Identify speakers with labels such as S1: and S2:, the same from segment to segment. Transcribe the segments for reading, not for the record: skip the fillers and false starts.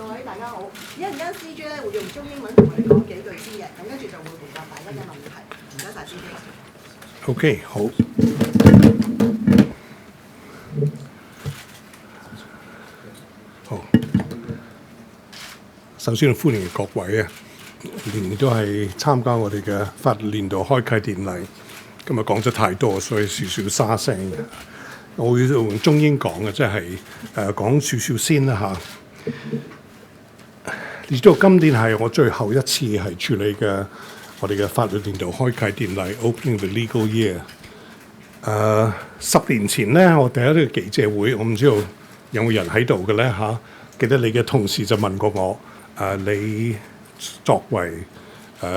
S1: 各位大家好，一陣間 CJ 咧會用中英文同我哋講幾句先嘅，咁跟住就會回答大家嘅問題。唔該晒 CJ。OK，
S2: 好。好。首先歡迎各位啊，年年都係參加我哋嘅法律年度開啓典禮。今日講咗太多，所以少少沙聲嘅。我會用中英講嘅，即係講少少先啦嚇。你知道今年係我最後一次係處理嘅我哋嘅法律年度開啓典禮 Opening the Legal Year。10年前咧，我第一個記者會，我唔知道有冇人喺度嘅咧嚇。記得你嘅同事就問過我，你作為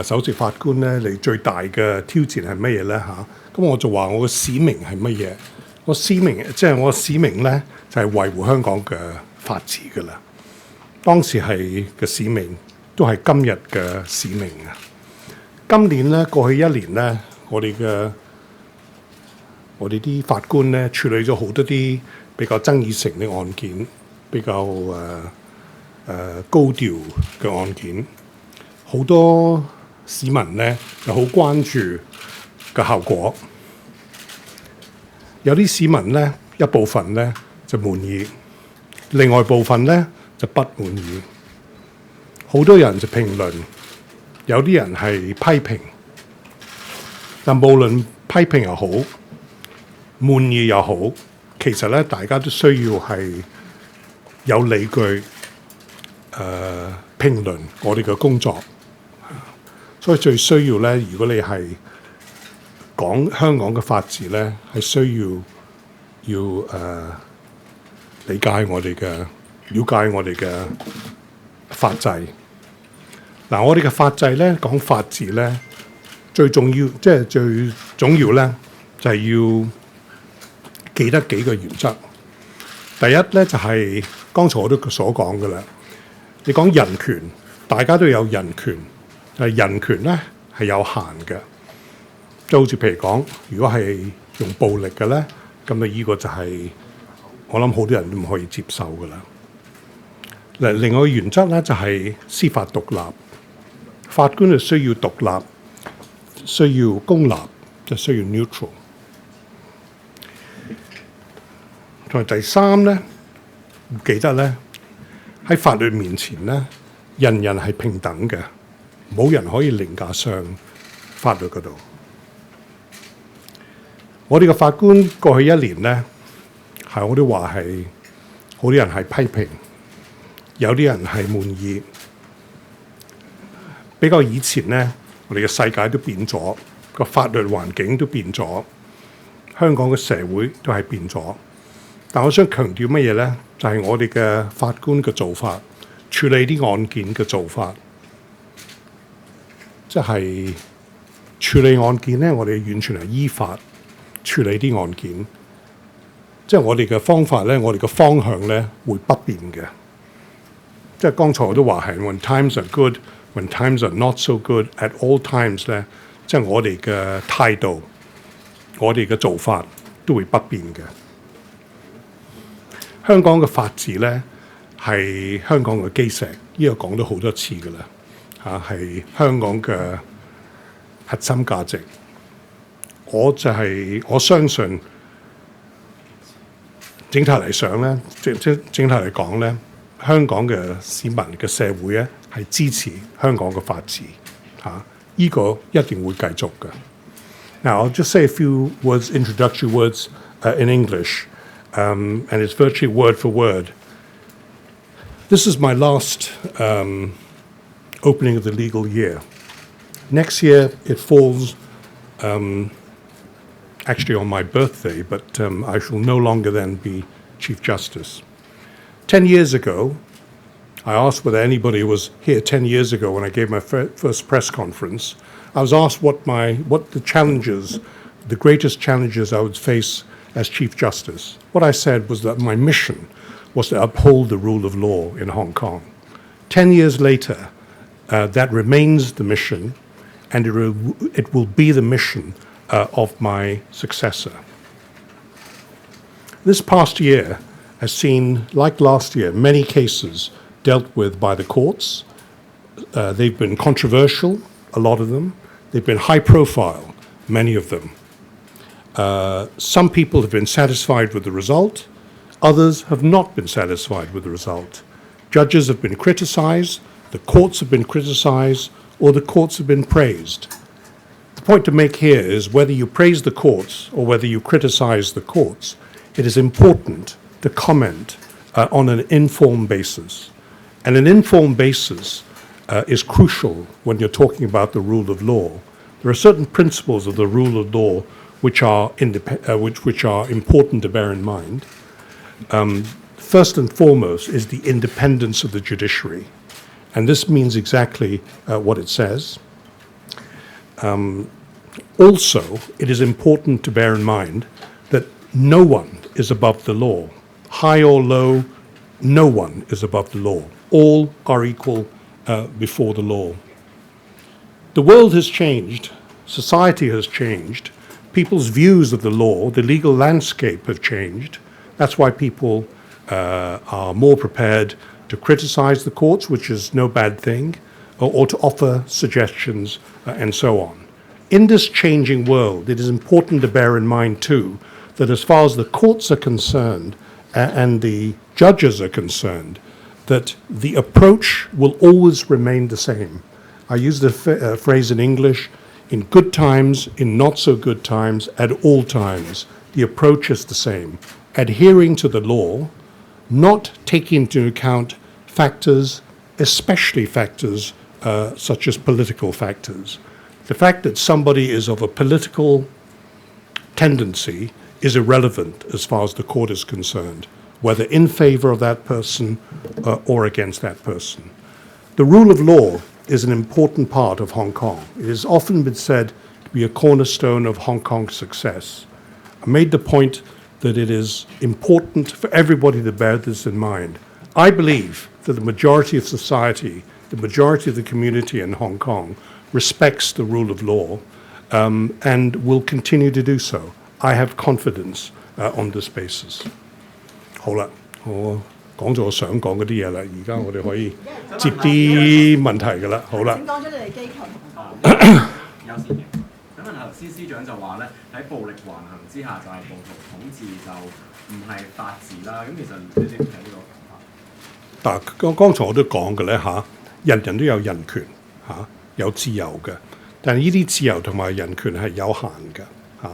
S2: 首席法官咧，你最大嘅挑戰係乜嘢咧嚇？咁我就話我嘅使命係乜嘢？我使命我使命咧就係維護香港嘅法治㗎啦。當時係嘅使命都係今日嘅使命啊！今年咧過去一年咧，我哋啲法官咧處理咗好多啲比較爭議性嘅案件，比較高調嘅案件，好多市民咧就好關注嘅效果。有啲市民咧一部分咧就滿意，另外部分咧就不滿意。好多人就評論，有啲人係批評。但無論批評又好，滿意又好，其實咧大家都需要係有理據評論我哋嘅工作。所以最需要咧，如果你係講香港嘅法治咧，係需要理解我哋嘅、了解我哋嘅法制。嗱，我哋嘅法制咧講法治咧，最重要最重要咧，就係要記得幾個原則。第一咧就係剛才我都所講嘅啦，你講人權，大家都有人權，但係人權咧係有限嘅。就好似譬如講，如果係用暴力嘅咧，咁啊呢個就係我諗好多人都唔可以接受噶啦。嗱，另外一個原則咧就係司法獨立，法官係需要獨立，需要公立，就需要 neutral。同埋第三咧，記得咧喺法律面前咧，人人係平等嘅，冇人可以凌駕上法律嗰度。我哋嘅法官過去一年咧，係我都話係好多人係批評，有啲人係滿意。比較以前咧，我哋嘅世界都變咗，個法律環境都變咗，香港嘅社會都係變咗。但我想強調乜嘢咧？就係我哋嘅法官嘅做法，處理啲案件嘅做法，即係處理案件咧，我哋完全係依法處理啲案件，即係我哋嘅方法咧，我哋嘅方向咧會不變嘅。即係剛才我都話係 when times are good, when times are not so good, at all times 咧，即係我哋嘅態度，我哋嘅做法都會不變嘅。香港嘅法治咧係香港嘅基石，呢個講咗好多次㗎啦，係香港嘅核心價值。我相信整體嚟講咧，整體嚟講咧，香港嘅市民嘅社會咧係支持香港嘅法治，呢個一定會繼續嘅。Now I'll just say a few words, introductory words in English, and it's virtually word for word. This is my last opening of the legal year. Next year it falls actually on my birthday, but I shall no longer then be Chief Justice. 10 years ago, I asked whether anybody was here 10 years ago when I gave my first press conference. I was asked what the challenges, the greatest challenges I would face as Chief Justice. What I said was that my mission was to uphold the rule of law in Hong Kong. 10 years later, that remains the mission, and it will be the mission of my successor. This past year has seen, like last year, many cases dealt with by the courts. They've been controversial, a lot of them. They've been high profile, many of them. Some people have been satisfied with the result. Others have not been satisfied with the result. Judges have been criticized, the courts have been criticized, or the courts have been praised. The point to make here is whether you praise the courts or whether you criticize the courts, it is important to comment on an informed basis. And an informed basis is crucial when you're talking about the rule of law. There are certain principles of the rule of law which are important to bear in mind. First and foremost is the independence of the judiciary. And this means exactly what it says. Also, it is important to bear in mind that no one is above the law. High or low, no one is above the law. All are equal before the law. The world has changed. Society has changed. People's views of the law, the legal landscape have changed. That's why people are more prepared to criticize the courts, which is no bad thing, or to offer suggestions and so on. In this changing world, it is important to bear in mind too that as far as the courts are concerned and the judges are concerned, that the approach will always remain the same. I use the phrase in English, in good times, in not so good times, at all times, the approach is the same. Adhering to the law, not taking into account factors, especially factors such as political factors. The fact that somebody is of a political tendency is irrelevant as far as the court is concerned, whether in favor of that person or against that person. The rule of law is an important part of Hong Kong. It has often been said to be a cornerstone of Hong Kong's success. I made the point that it is important for everybody to bear this in mind. I believe that the majority of society, the majority of the community in Hong Kong respects the rule of law and will continue to do so. I have confidence on this basis. 好啦，我講咗我想講嗰啲嘢啦，而家我哋可以接啲問題㗎啦。好啦。
S1: 請講咗你哋機構同
S3: 有時嘅。想問頭先司長就話咧，喺暴力橫行之下就係暴徒統治，就唔係法治啦。咁其實你點睇呢個講法？
S2: 嗱，剛才我都講嘅咧嚇，人人都有人權嚇，有自由嘅，但係呢啲自由同埋人權係有限嘅嚇。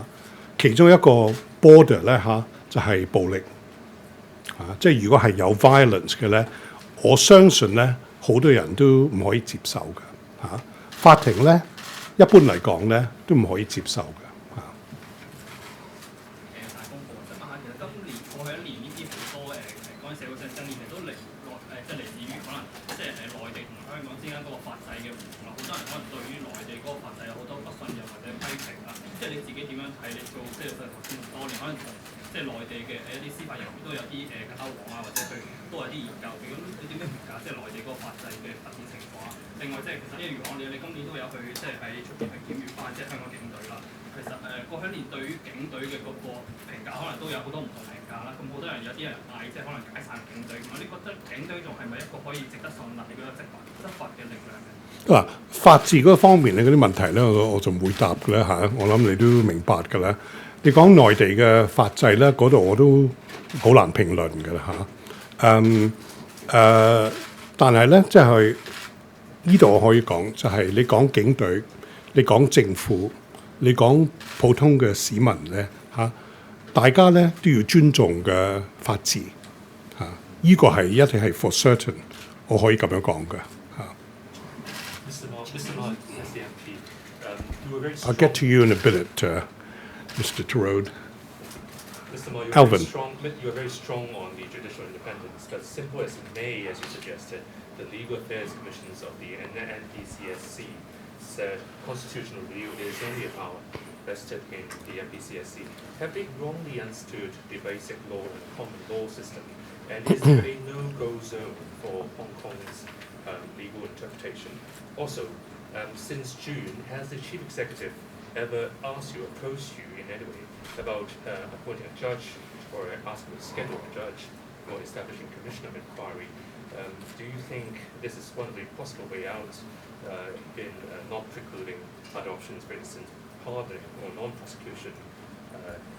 S2: 其中一個 border 咧嚇就係暴力。即係如果係有 violence 嘅咧，我相信咧好多人都唔可以接受嘅嚇。法庭咧一般嚟講咧都唔可以接受嘅嚇。
S4: 大公報想問下，其實今年過去一年呢啲好多講緊社會上爭議，其實都嚟自於可能即係內地同香港之間嗰個法制嘅唔同啦。好多人可能對於內地嗰個法制有好多不信任或者批評啦。即係你自己點樣睇？你做即係頭先咁多年，可能同即係內地嘅一啲司法人員都有啲交往啊，或者佢都有啲研究。咁你點樣評價即係內地嗰個法制嘅發展情況啊？另外即係其實如果你今年都有去即係喺出邊去檢閱翻即係香港警隊啦。其實過去一年對於警隊嘅嗰個評價可能都有好多唔同評價啦。咁好多人有啲人嗌即係可能解散警隊。咁你覺得警隊仲係咪一個可以值得信賴你覺得執法嘅力量嘅？
S2: 嗱，法治嗰方面咧嗰啲問題咧，我就唔會答嘅啦嚇。我諗你都明白㗎啦。你講內地嘅法制咧，嗰度我都好難評論㗎啦嚇。但係咧，即係呢度我可以講，就係你講警隊，你講政府，你講普通嘅市民咧嚇，大家咧都要尊重嘅法治嚇。呢個係一定係 for certain， 我可以咁樣講嘅嚇。I'll get to you in a minute, Mr. Turode.
S5: Mr. Ma,
S2: Alvin.
S5: You are very strong on the judicial independence, but simple as may, as you suggested, the Legal Affairs Commissions of the NPCSC said constitutional review is only a power vested in the NPCSC. Have they wrongly understood the basic law and common law system? And is there a no-go zone for Hong Kong's legal interpretation? Also, since June, has the Chief Executive ever asked you, approached you in any way about appointing a judge or asking to schedule a judge or establishing a commission of inquiry Do you think this is one of the possible way out in not precluding other options, for instance, pardoning or non-prosecution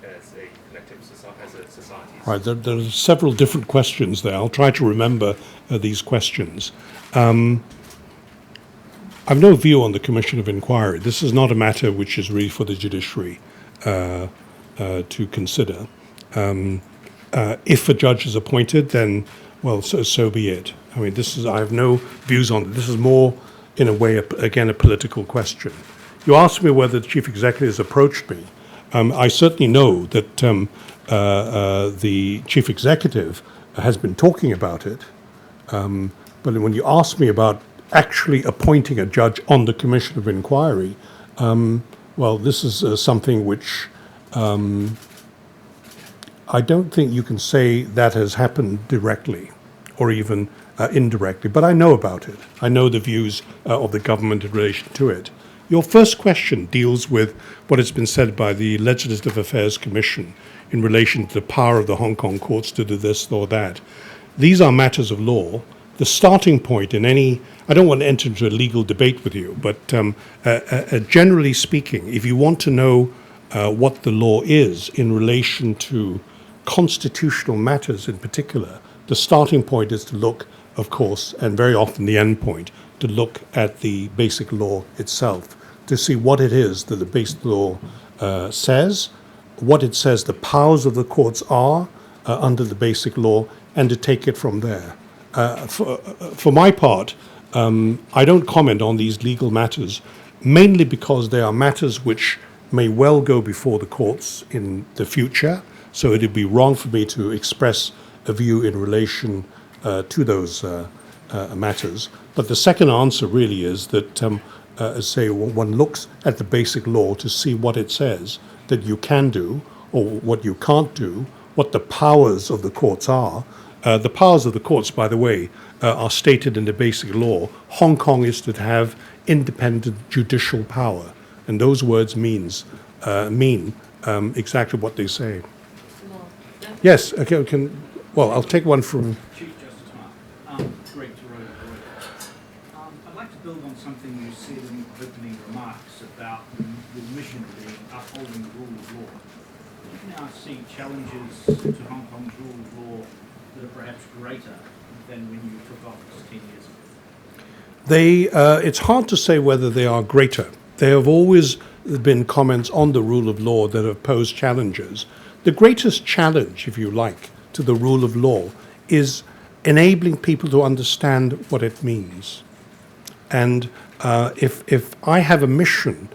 S5: as a collective society?
S2: Right, there are several different questions there. I'll try to remember these questions. I've no view on the Commission of Inquiry. This is not a matter which is really for the judiciary to consider. If a judge is appointed, then, well, so be it. I mean, I have no views on it. This is more, in a way, again, a political question. You asked me whether the Chief Executive has approached me. I certainly know that the Chief Executive has been talking about it. But when you ask me about actually appointing a judge on the Commission of Inquiry, well, this is something which I don't think you can say that has happened directly or even indirectly, but I know about it. I know the views of the government in relation to it. Your first question deals with what has been said by the Legislative Affairs Commission in relation to the power of the Hong Kong courts to do this or that. These are matters of law. The starting point in any, I don't want to enter into a legal debate with you, but generally speaking, if you want to know what the law is in relation to constitutional matters in particular, the starting point is to look, of course, and very often the end point, to look at the basic law itself, to see what it is that the basic law says, what it says the powers of the courts are under the basic law, and to take it from there. For my part, I don't comment on these legal matters, mainly because they are matters which may well go before the courts in the future, so it would be wrong for me to express a view in relation to those matters. But the second answer really is that, say, one looks at the basic law to see what it says that you can do or what you can't do, what the powers of the courts are. The powers of the courts, by the way, are stated in the basic law. Hong Kong is to have independent judicial power, and those words mean exactly what they say. Yes, okay, well, I'll take one from...
S6: Chief Justice Mark. Great to I'd like to build on something you said in your opening remarks about the mission being upholding the rule of law. Do you now see challenges to Hong Kong's rule of law that are perhaps greater than when you took office 10 years ago?
S2: It's hard to say whether they are greater. There have always been comments on the rule of law that have posed challenges. The greatest challenge, if you like, to the rule of law is enabling people to understand what it means. And if I have a mission,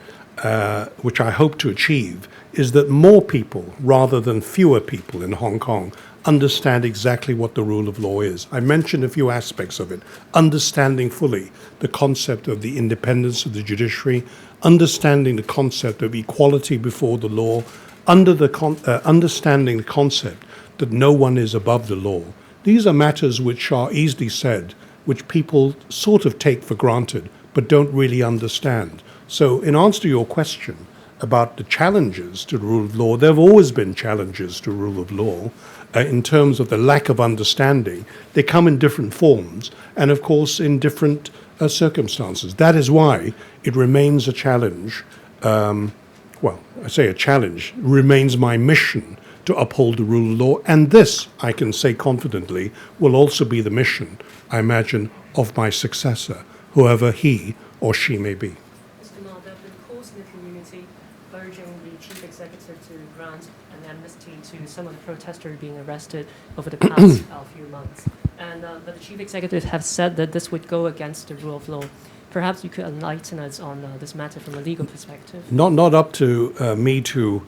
S2: which I hope to achieve, is that more people, rather than fewer people in Hong Kong, understand exactly what the rule of law is. I mentioned a few aspects of it. Understanding fully the concept of the independence of the judiciary, understanding the concept of equality before the law, understanding the concept that no one is above the law. These are matters which are easily said, which people sort of take for granted, but don't really understand. So in answer to your question about the challenges to the rule of law, there have always been challenges to rule of law in terms of the lack of understanding. They come in different forms and, of course, in different circumstances. That is why it remains a challenge. Well, I say a challenge, remains my mission to uphold the rule of law. And this, I can say confidently, will also be the mission, I imagine, of my successor, whoever he or she may be.
S7: Mr. Ma, there have been calls in the community urging the Chief Executive to grant an amnesty to some of the protesters being arrested over the past few months. And but the Chief Executive have said that this would go against the rule of law. Perhaps you could enlighten us on this matter from a legal perspective. Not
S2: up to me to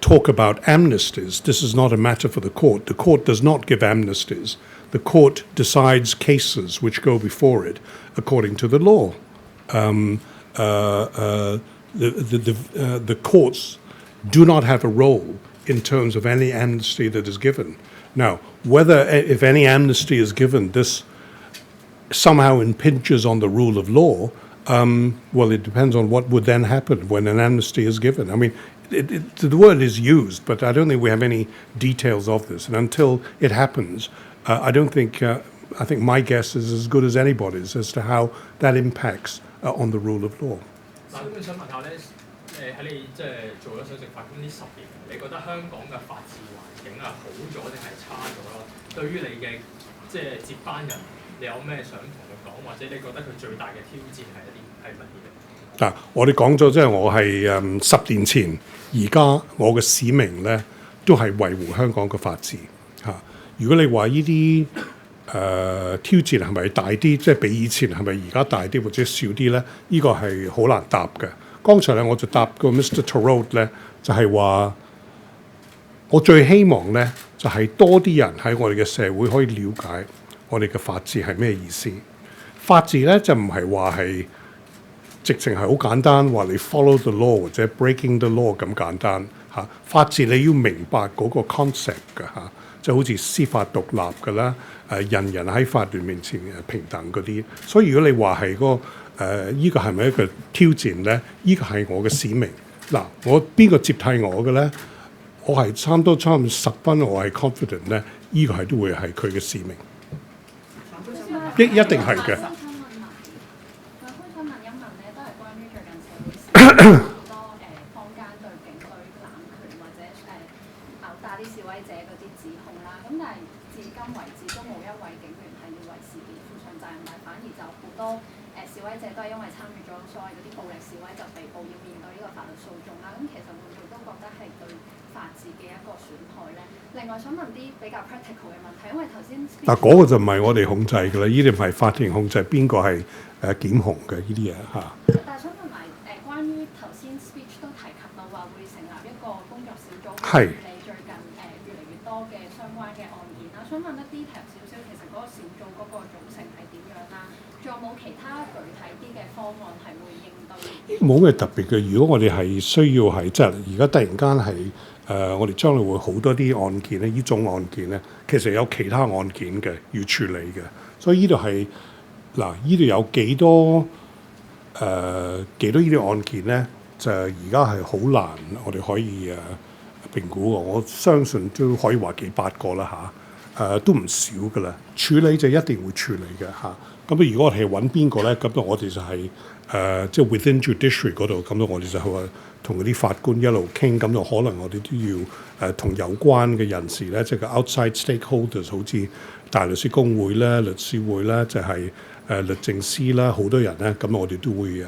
S2: talk about amnesties. This is not a matter for the court. The court does not give amnesties. The court decides cases which go before it according to the law. The courts do not have a role in terms of any amnesty that is given. Now, if any amnesty is given, this somehow impinges on the rule of law, well, it depends on what would then happen when an amnesty is given. I mean, the word is used, but I don't think we have any details of this. And until it happens, I don't think. I think my guess is as good as anybody's as to how that impacts on the rule of law.
S4: 嗱，咁想問下咧，喺你即係做咗首席法官呢10年，你覺得香港嘅法治環境啊好咗定係差咗咯？對於你嘅即係接班人，你有咩想同佢講，或者你覺得佢最大嘅挑戰係乜嘢？
S2: 嗱，我哋講咗即係我係10年前，而家我嘅使命咧都係維護香港嘅法治嚇。如果你話呢啲挑戰係咪大啲？即係比以前係咪而家大啲或者少啲咧？呢個係好難答嘅。剛才咧我就答過 Mr. Tarot 咧，就係話我最希望咧就係多啲人喺我哋嘅社會可以了解我哋嘅法治係咩意思。法治咧就唔係話係直情係好簡單，話你 follow the law 或者 breaking the law 咁簡單嚇。法治你要明白嗰個 concept 嘅嚇。就好似司法獨立嘅啦，人人喺法律面前平等嗰啲，所以如果你話係依個係咪一個挑戰咧？依個係我嘅使命。嗱，我邊個接替我嘅咧？我係差唔多10分，我係 confident 咧，依個係都會係佢嘅使命。一定係嘅。
S8: 示威者都係因為參與咗所謂嗰啲暴力示威就被捕，要面對呢個法律訴訟啦。咁其實會唔會都覺得係對法治嘅一個損害咧？另外想問啲比較 practical 嘅問題，因為頭先
S2: 嗱嗰個就唔係我哋控制㗎啦，呢啲唔係法庭控制，邊個係檢控嘅呢啲嘢嚇。
S8: 但係想問埋關於頭先 speech 都提及到話會成立一個工作小組去處理最近越嚟越多嘅相關嘅案件啦。想問一 detail 少少，其實嗰個小組嗰個組成係點樣啦？仲有冇其他具體啲嘅方案係會應對？
S2: 冇咩特別嘅。如果我哋係需要係即係而家突然間係我哋將來會好多啲案件咧，呢種案件咧，其實有其他案件嘅要處理嘅，所以呢度係嗱，呢度有幾多呢啲案件咧，就而家係好難，我哋可以評估。我相信都可以話幾百個啦嚇，都唔少噶啦。處理就一定會處理嘅嚇。咁如果我哋係揾邊個咧，咁我哋就係即係 within judiciary 嗰度，咁我哋就係話同嗰啲法官一路傾，咁就可能我哋都要同有關嘅人士咧，即係個 outside stakeholders， 好似大律師公會啦、律師會啦，就係律政司啦，好多人咧，咁我哋都會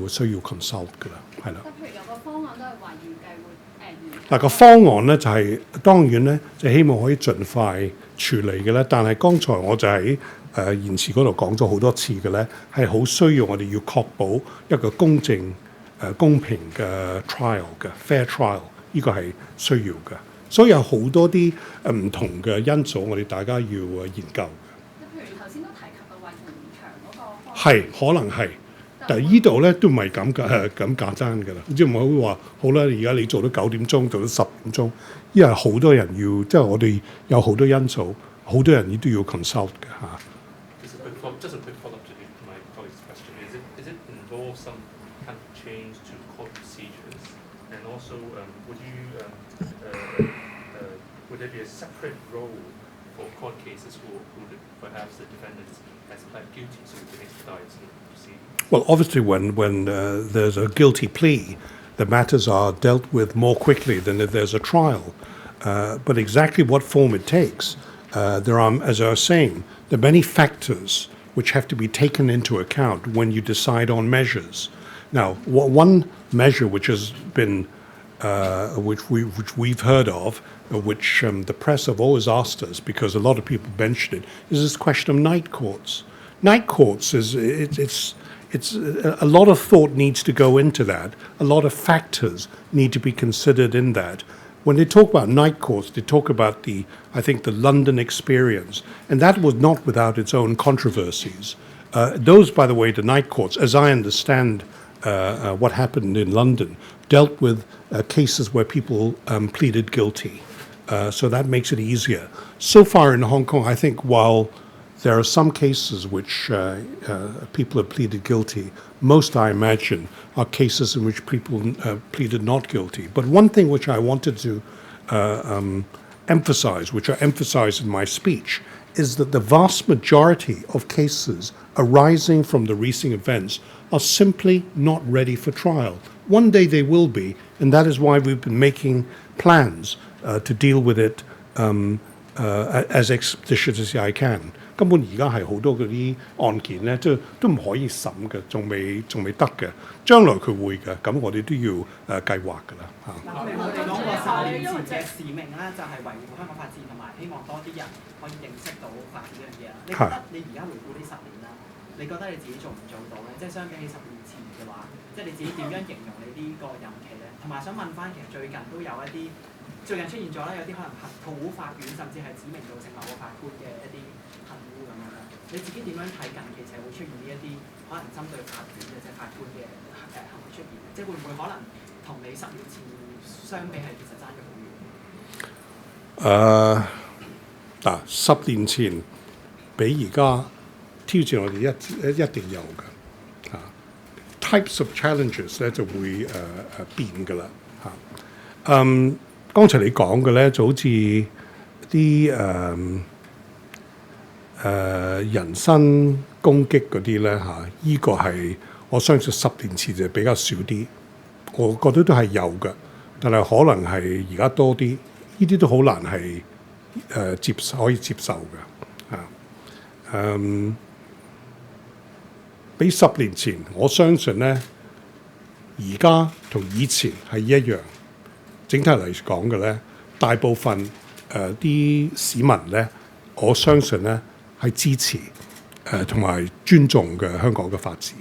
S2: 需要 consult 噶啦，係啦。
S8: 譬如有個方案都係話預計會
S2: 嗱個方案咧就係當然咧，就希望可以盡快處理嘅咧，但係剛才我就喺言辭嗰度講咗好多次嘅咧，係好需要我哋要確保一個公正、公平嘅 trial 嘅 fair trial， 呢個係需要嘅。所以有好多啲唔同嘅因素，我哋大家要研究。
S8: 譬如頭先都提及到話延長嗰個
S2: 係可能係，但係呢度咧都唔係咁簡單㗎啦。即係唔好話好啦，而家你做到9點鐘，做到10點鐘，因為好多人要，即係我哋有好多因素，好多人都要 consult 嘅嚇。
S5: Just a quick follow-up to my colleague's question. Is it involve some kind of change to court procedures? And also, would there be a separate role for court cases who perhaps the defendants has pled guilty to the expedite proceedings?
S2: Well, obviously, when there's a guilty plea, the matters are dealt with more quickly than if there's a trial. But exactly what form it takes, there are, as I was saying, there are many factors which have to be taken into account when you decide on measures. Now, one measure which has been, which we've heard of, which the press have always asked us, because a lot of people mentioned it, is this question of night courts. Night courts it's a lot of thought needs to go into that. A lot of factors need to be considered in that. When they talk about night courts, they talk about the London experience, and that was not without its own controversies. Those, by the way, the night courts, as I understand what happened in London, dealt with cases where people pleaded guilty. So that makes it easier. So far in Hong Kong, I think while there are some cases which people have pleaded guilty, most, I imagine, are cases in which people pleaded not guilty. But one thing which I wanted to emphasize, which I emphasized in my speech, is that the vast majority of cases arising from the recent events are simply not ready for trial. One day they will be, and that is why we've been making plans to deal with it as expeditiously as I can. 根本而家係好多嗰啲案件咧，都唔可以審嘅，仲未得嘅。將來佢會嘅，咁我哋都要計劃㗎啦嚇。
S9: 我哋講過10年前嘅使命咧，就係維護香港法治同埋希望多啲人可以認識到法治呢樣嘢啦。你覺得你而家回顧呢10年啦，你覺得你自己做唔做到咧？即係相比起10年前嘅話，即係你自己點樣形容你呢個任期咧？同埋想問翻，其實最近都有一啲最近出現咗咧，有啲可能普法院甚至係指名做成某個法官嘅一啲行污咁樣啦。你自己點樣睇近期社會出現呢一啲可能針對法院嘅即係法官嘅行為出現？即係會唔會可能同你10年前相比係其實爭咗好遠？10
S2: 年前比而家挑戰我哋一定有嘅types of challenges 咧就會變㗎啦嚇。剛才你講嘅咧就好似啲人身攻擊嗰啲咧嚇，依個係我相信10年前就比較少啲，我覺得都係有嘅，但係可能係而家多啲，呢啲都好難係可以接受嘅嚇。比10年前，我相信咧，而家同以前係一樣。整體嚟講嘅咧，大部分啲市民咧，我相信咧係支持同埋尊重嘅香港嘅法治。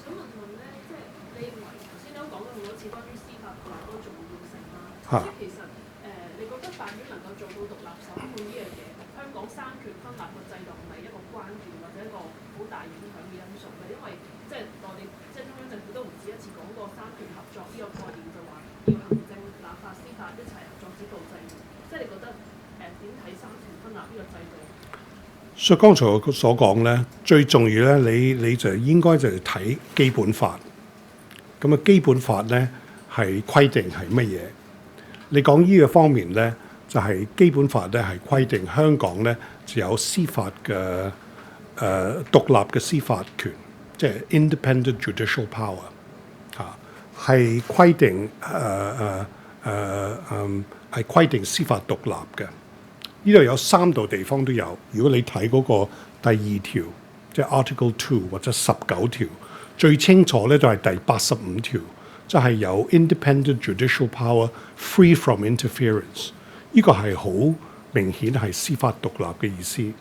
S10: 想問咧，即係你認為頭先都講咗好多次關於司法獨立嗰個重要性啦。即係其實你覺得法院能夠做到獨立審判呢樣嘢，香港三權分立個制度唔係一個關鍵或者一個好大影響嘅因素咧？因為即係內地即係中央政府都唔止一次講過三權合作呢個概念，就話要行政、立法、司法一齊合作指導制度。即係你覺得點睇三權分立呢個制度？
S2: 所以剛才我所講咧，最重要咧，你就應該就係睇基本法。咁啊，基本法咧係規定係乜嘢？你講呢個方面咧，就係基本法咧係規定香港咧就有司法嘅獨立嘅司法權，即係 independent judicial power 嚇，係規定係規定司法獨立嘅。呢度有3度地方都有。如果你睇嗰個第2條，即係 Article 2或者19條，最清楚咧就係第85條，就係有 independent judicial power free from interference。呢個係好明顯係司法獨立嘅意思。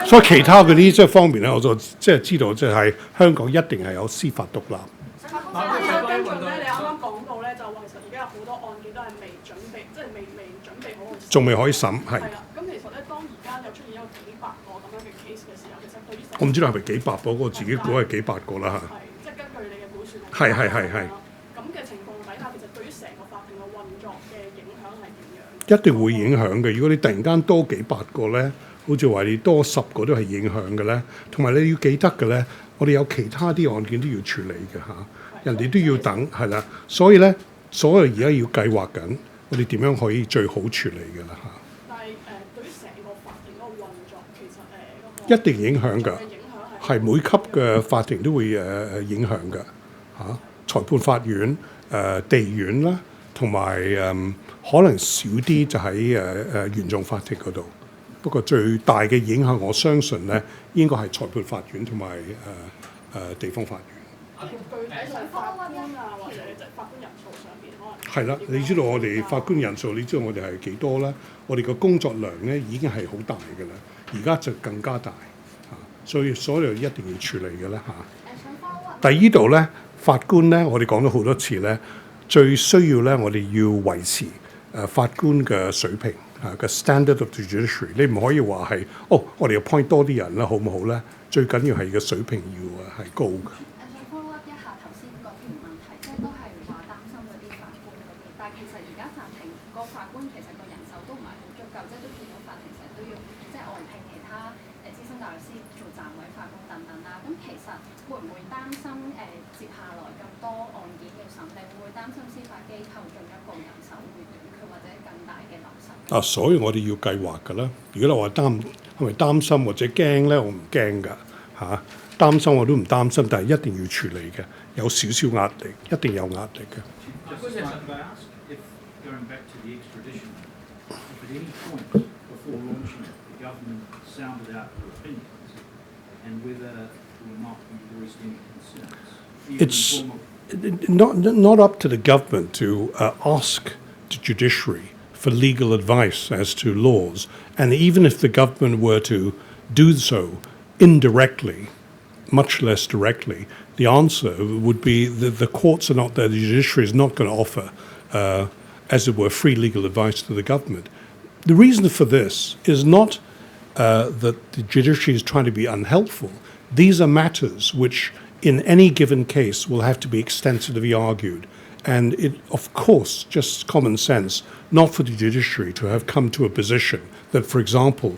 S2: 所以其他嗰啲即係方面咧，我就即係知道即係香港一定係有司法獨立。
S10: 跟住咧，你啱啱講到咧，就話其實而家有好多案件都係未準備，即係未準備好去審，
S2: 仲未可以審，係。
S10: 係啦，咁其實咧，當而家又出現一個幾百個咁樣嘅 case 嘅時候，其實對於
S2: 我唔知道係咪幾百個，我自己估係幾百個啦嚇。
S10: 係，即係根據你嘅估算
S2: 係。
S10: 咁嘅情況底下，其實對於成個法庭嘅運作嘅影響係點樣？
S2: 一定會影響嘅。如果你突然間多幾百個咧，好似話你多10個都係影響嘅咧，同埋你要記得嘅咧，我哋有其他啲案件都要處理嘅嚇。人哋都要等，係啦，所以咧，所有而家要計劃緊，我哋點樣可以最好處理嘅啦嚇。
S10: 但係對於成個法庭嗰個運作，其實
S2: 一定影響㗎，係每級嘅法庭都會影響㗎嚇。裁判法院、地院啦，同埋可能少啲就喺原訟法庭嗰度。不過最大嘅影響，我相信咧，應該係裁判法院同埋地方法院。
S10: 具體上法官啊，或者就法官人數上邊可能
S2: 係啦，你知道我哋法官人數，你知道我哋係幾多啦？我哋個工作量咧已經係好大㗎啦，而家就更加大嚇，所以所有一定要處理嘅啦嚇。但係呢度咧，法官咧，我哋講咗好多次咧，最需要咧，我哋要維持法官嘅水平嘅 standard of the judiciary。你唔可以話係我哋要 appoint 多啲人啦，好唔好咧？最緊要係個水平要係高嘅。
S8: 會唔會擔心接下來咁多案件嘅審，你會唔會擔心司法機構進一步人手會短缺或者更大嘅流失？
S2: 所以我哋要計劃㗎啦。如果你話係咪擔心或者驚咧，我唔驚㗎嚇。擔心我都唔擔心，但係一定要處理嘅，有少少壓力，一定有壓力嘅。
S6: Going back to the extradition, if at any point before launching it, the government sounded out their opinions and whether or not you voiced any concerns.
S2: It's not up to the government to ask the judiciary for legal advice as to laws, and even if the government were to do so indirectly, much less directly, the answer would be that the courts are not there, the judiciary is not going to offer as it were, free legal advice to the government. The reason for this is not that the judiciary is trying to be unhelpful. These are matters which, in any given case, will have to be extensively argued. And it, of course, just common sense, not for the judiciary to have come to a position that, for example,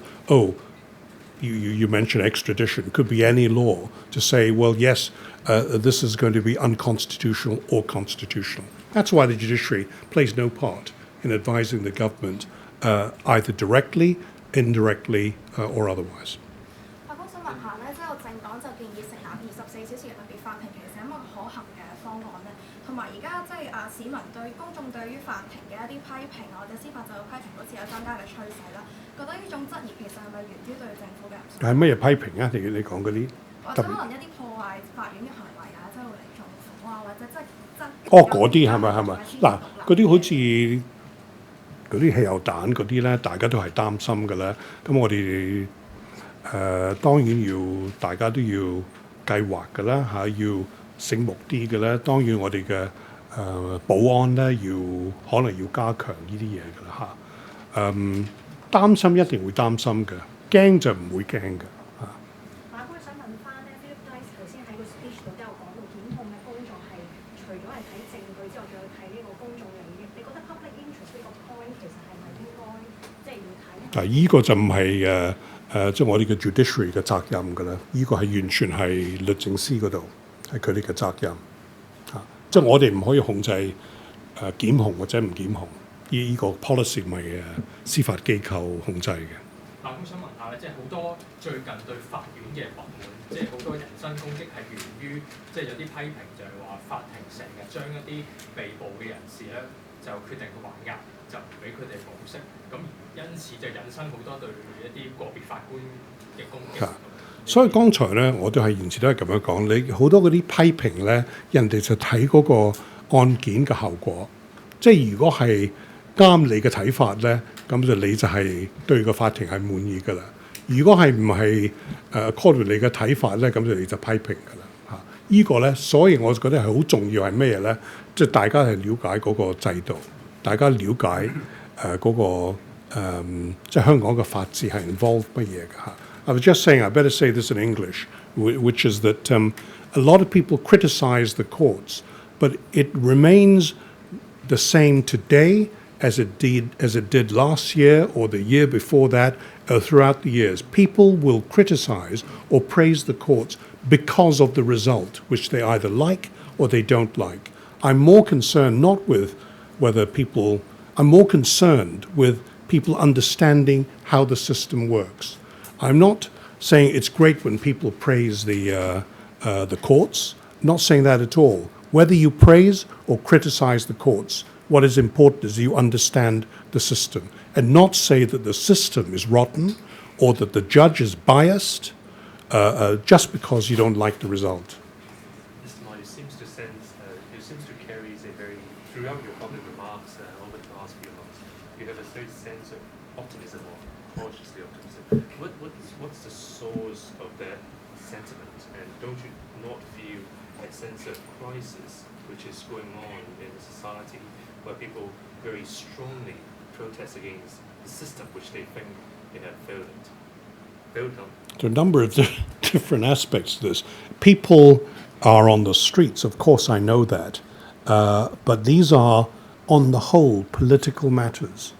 S2: you mentioned extradition, it could be any law, to say, well, yes, this is going to be unconstitutional or constitutional. That's why the judiciary plays no part in advising the government, either directly, indirectly, or otherwise.
S11: 我想問下咧，即係政黨就建議成立24小時嘅特別法庭，其實係一個可行嘅方案咧。同埋而家即係市民對公眾對於法庭嘅一啲批評或者司法制度批評，好似有增加嘅趨勢啦。覺得呢種質疑其實係咪源於對政府嘅唔信任？
S2: 係乜嘢批評啊？你講嗰啲？
S11: 或者可能一啲破壞法院嘅行為啊，即係會嚟縱火啊，或者即係
S2: 嗰啲係咪？嗱，嗰啲好似嗰啲汽油彈嗰啲咧，大家都係擔心嘅啦。咁我哋當然大家都要計劃嘅啦嚇，要醒目啲嘅啦。當然我哋嘅保安咧可能要加強呢啲嘢嘅啦嚇。擔心一定會擔心嘅，驚就唔會驚嘅嚇。
S11: 法官想問翻咧 ，Philip Dice 頭先喺個 speech 度都有講到檢控嘅工作係除咗係睇證據之外，仲要睇呢個公眾利益。你覺得 public interest 呢個 point 其實係咪應該即係要睇？
S2: 嗱，依個就唔係即係我哋嘅 judiciary 嘅責任㗎啦。依個係完全係律政司嗰度係佢哋嘅責任嚇。即係我哋唔可以控制檢控或者唔檢控。呢個 policy 咪司法機構控制嘅。
S4: 咁想問下咧，即係好多最近對法院嘅不滿，即係好多人身攻擊係源於，即係有啲批評就係話法庭成日將一啲被捕嘅人士咧就決定去還押，就唔俾佢哋保釋，咁因此就引申好多對一啲個別法官嘅攻擊。
S2: 所以剛才咧，我都係言辭都係咁樣講，你好多嗰啲批評咧，人哋就睇嗰個案件嘅後果，即係如果係啱你嘅睇法咧，咁你就係對個法庭係滿意㗎啦。如果係唔係according 你嘅睇法咧，咁你就批評㗎啦嚇。依個咧，所以我覺得係好重要係咩嘢咧？即係大家係了解嗰個制度，大家了解嗰個即係香港嘅法治係 involve 乜嘢㗎嚇。I was just saying, I better say this in English, which is that a lot of people criticize the courts, but it remains the same today as it did last year or the year before that, throughout the years. People will criticize or praise the courts because of the result, which they either like or they don't like. I'm more concerned not with I'm more concerned with people understanding how the system works. I'm not saying it's great when people praise the courts. I'm not saying that at all. Whether you praise or criticize the courts, what is important is you understand the system and not say that the system is rotten or that the judge is biased just because you don't like the result.
S5: Mr. Ma, you seems to carry a very, throughout your public remarks over the last few months, you have a certain sense of optimism or cautiously optimism. What's the source of that sentiment? And don't you not feel a sense of crisis which is going on in society, where people very strongly protest against the system which they think they have failed on?
S2: There are a number of different aspects to this. People are on the streets, of course I know that, but these are, on the whole, political matters.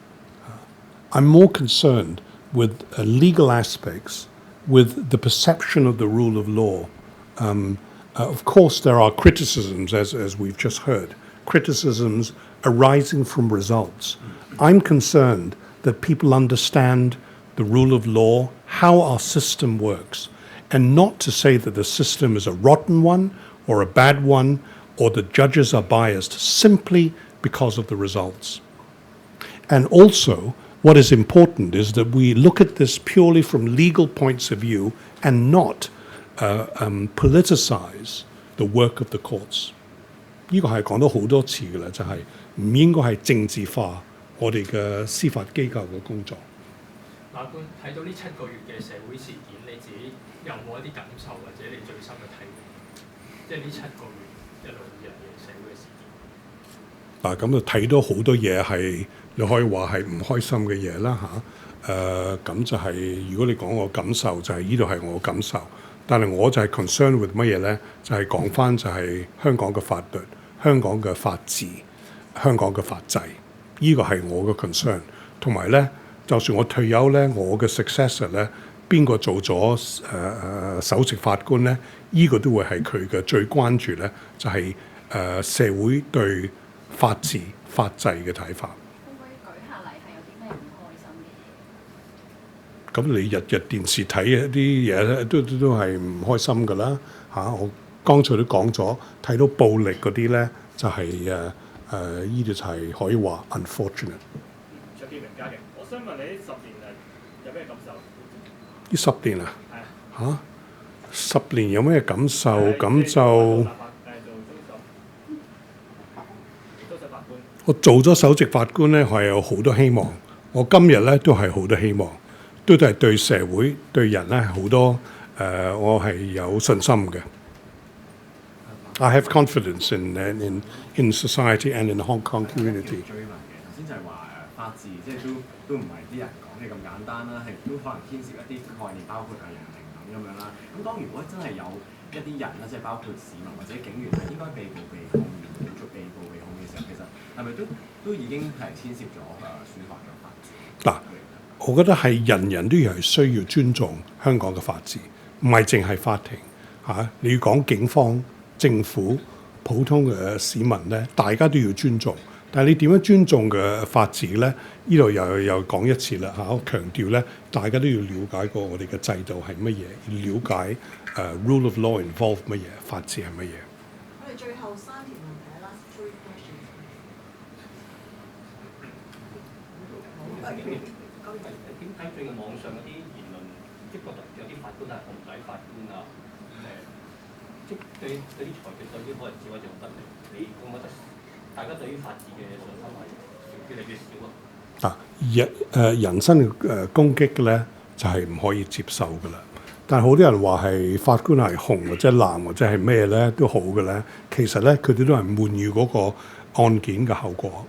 S2: I'm more concerned with legal aspects, with the perception of the rule of law, Of course, there are criticisms, as we've just heard, criticisms arising from results. I'm concerned that people understand the rule of law, how our system works, and not to say that the system is a rotten one or a bad one or the judges are biased simply because of the results. And also, what is important is that we look at this purely from legal points of view and not politicize the work of the courts. 呢個係講咗好多次㗎啦，就係唔應該係政治化我哋嘅司法機構嘅工作。
S4: 法官睇到呢7個月嘅社會事件，你自己有冇一啲感受或者你最深嘅體會？即係呢7個月一路以嚟嘅社會嘅事件。
S2: 嗱，咁就睇到好多嘢係你可以話係唔開心嘅嘢啦嚇。咁就係如果你講我感受，就係呢度係我感受。但係我就係 concern with 乜嘢咧？就係講翻就係香港嘅法律、香港嘅法治、香港嘅法制，呢個係我嘅 concern。同埋咧，就算我退休咧，我嘅 successor 咧，邊個做咗首席法官咧？呢個都會係佢嘅最關注咧，就係社會對法治、法制嘅睇法。
S8: 會唔會舉下例係有啲咩唔開心嘅嘢？
S2: 咁你日日電視睇一啲嘢咧，都係唔開心㗎啦嚇！我剛才都講咗，睇到暴力嗰啲咧，就係呢啲就係可以話 unfortunate。
S4: 卓建明家嘅，我想問你呢10年有咩感受？
S2: 呢10年啊？嚇！10年有咩感受？咁就我做咗首席法官咧，係有好多希望。我今日咧都係好多希望。都係對社會對人咧好多我係有信心嘅。I have confidence in society and in the Hong Kong community。
S3: 追問嘅頭先就係話法治，即係都唔係啲人講嘅咁簡單啦，係都可能牽涉一啲概念，包括人人平等咁樣啦。咁當如果真係有一啲人啦，即係包括市民或者警員係應該被捕被控而冇做被捕被控嘅時候，其實係咪都已經係牽涉咗損害咗法治？
S2: 嗱。我覺得係人人都係需要尊重香港嘅法治，唔係淨係法庭嚇。你要講警方、政府、普通嘅市民咧，大家都要尊重。但係你點樣尊重嘅法治咧？呢度又講一次啦嚇。我強調咧，大家都要了解過我哋嘅制度係乜嘢，要了解rule of law involve 乜嘢，法治係乜嘢。
S1: 我哋最後3條問題 last 3 questions。
S4: 點睇最近網上嗰啲言論，即係覺得有啲法官係紅底法官啊，即係對啲裁決對於可能只可以用得嚟，你覺唔覺得大家對於法治嘅信心係越嚟越少啊？人身嘅
S2: 攻擊咧就係唔可以接受㗎啦。但係好多人話係法官係紅或者藍或者係咩咧都好嘅咧，其實咧佢哋都係滿意嗰個案件嘅後果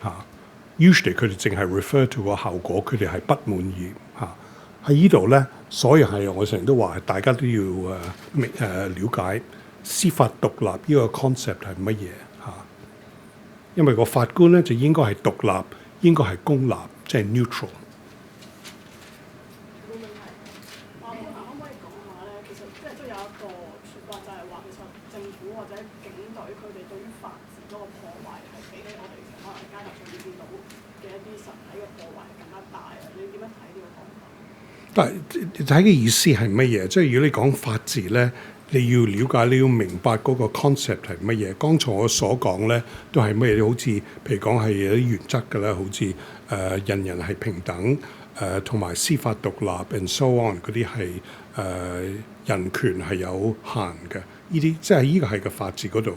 S2: 嚇。Usually 佢哋淨係 refer to 個效果，佢哋係不滿意嚇。喺呢度咧，所以係我成日都話，大家都要了解司法獨立呢個 concept 係乜嘢嚇。因為個法官咧就應該係獨立，應該係公立，即係 neutral。
S10: 可唔可以講下咧？其實即係都有一個説法，就係話其實政府或者警隊佢哋對於法治嗰個破壞係比起我哋可能街頭上面見到嘅一啲實體嘅破壞更加大啊！你點樣睇呢個講法？
S2: 但係睇嘅意思係乜嘢？即係如果你講法治咧，你要了解，你要明白嗰個 concept 係乜嘢。剛才我所講咧，都係乜嘢？好似譬如講係有啲原則㗎啦，好似人人係平等，同埋司法獨立 and so on 嗰啲係人權係有限嘅。呢啲即係呢個係個法治嗰度。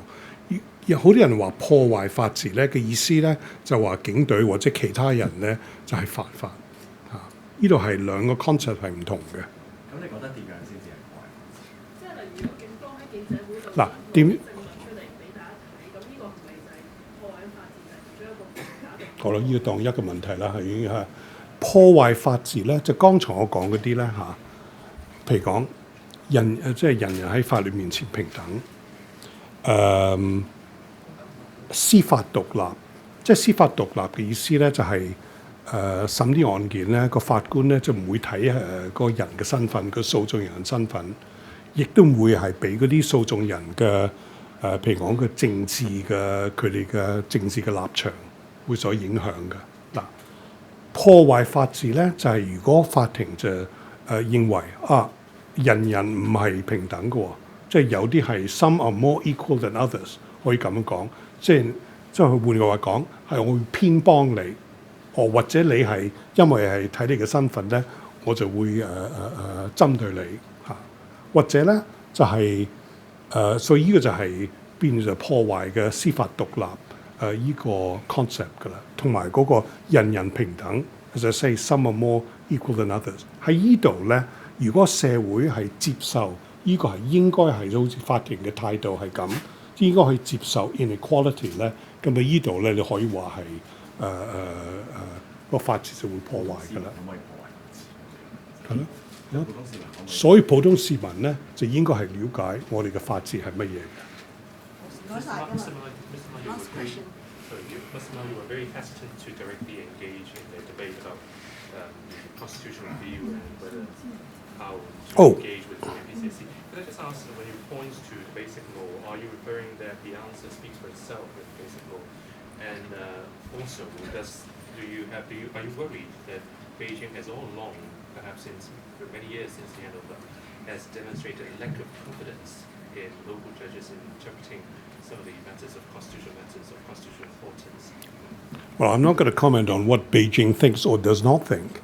S2: 有好多人話破壞法治咧嘅意思咧，就話警隊或者其他人咧就係犯法嚇。呢度係兩個 concept 係唔同嘅。
S3: 咁你覺得點樣先至係破壞法治？
S10: 即係例如警方喺記者會度
S2: 嗱點
S10: 證物出嚟俾大家睇，咁呢個係咪就係破壞法治，就係其中一個假定？
S2: 好啦，呢個當一個問題啦，係已經係破壞法治咧。就剛才我講嗰啲咧嚇，譬如講即係人人喺法律面前平等。司法獨立，即係司法獨立嘅意思咧，就係審啲案件咧，個法官咧就唔會睇個人嘅身份，個訴訟人嘅身份。亦都唔會係俾嗰啲訴訟人嘅譬如講嘅政治嘅佢哋嘅政治嘅立場會所影響嘅。嗱，破壞法治咧就係、如果法庭就認為人人唔係平等嘅喎，即係有啲係 some are more equal than others， 可以咁樣講，即係佢換句話講係我會偏幫你，或者你係因為係睇你嘅身份咧，我就會針對你嚇，或者咧就係、所以呢個就係變咗破壞嘅司法獨立依個 concept 㗎啦，同埋嗰個人人平等 as I say some are more equal than others 喺依度咧。如果社會係接受呢個係應該係好似法庭嘅態度係咁，應該去接受 inequality 咧，咁啊依度咧你可以話係個法治就會破壞㗎啦。係咯，所以普通市民咧就應該係了解我哋嘅法治係乜嘢嘅。
S1: 唔該晒今日。Last question.
S5: Mr. Mao, you were very hesitant to directly engage in the debate about constitutional review and whether how to engage with the NPCSC. Could I just ask, when you point to the basic law, are you referring that the answer speaks for itself with the basic law? And also, are you worried that Beijing has all along, perhaps for many years since the end of the, has demonstrated a lack of confidence in local judges in interpreting some of the matters of constitutional importance?
S2: Well, I'm not going to comment on what Beijing thinks or does not think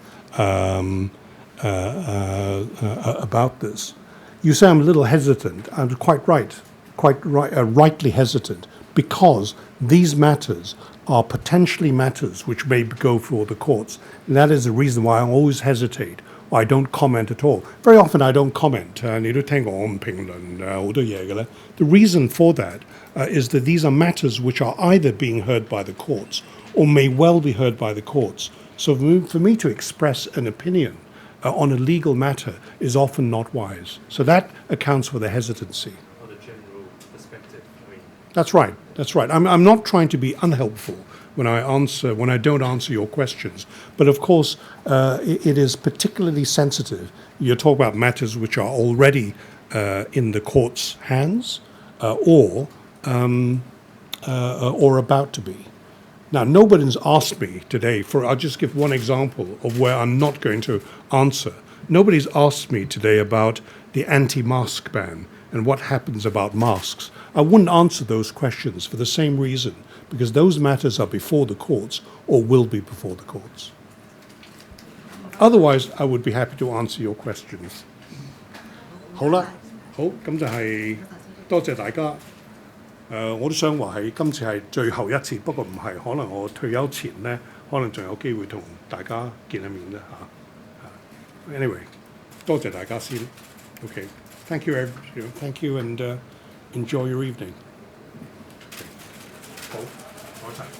S2: about this. You say I'm a little hesitant. I'm quite right, rightly hesitant, because these matters are potentially matters which may go before the courts. And that is the reason why I always hesitate. I don't comment at all. Very often I don't comment. The reason for that is that these are matters which are either being heard by the courts or may well be heard by the courts. So for me to express an opinion on a legal matter is often not wise. So that accounts for the hesitancy.
S5: Or the general perspective.
S2: That's right. I'm not trying to be unhelpful when I don't answer your questions. But of course, it is particularly sensitive. You're talking about matters which are already in the court's hands or about to be. Now, nobody's asked me today I'll just give one example of where I'm not going to answer. Nobody's asked me today about the anti-mask ban and what happens about masks. I wouldn't answer those questions for the same reason, because those matters are before the courts or will be before the courts. Otherwise, I would be happy to answer your questions. 好啦，好，咁就係多謝大家。我都想話係今次係最後一次，不過唔係，可能我退休前咧，可能仲有機會同大家見下面啦嚇。Anyway， 多謝大家先。Okay， thank you and enjoy your evening。好，我一齊。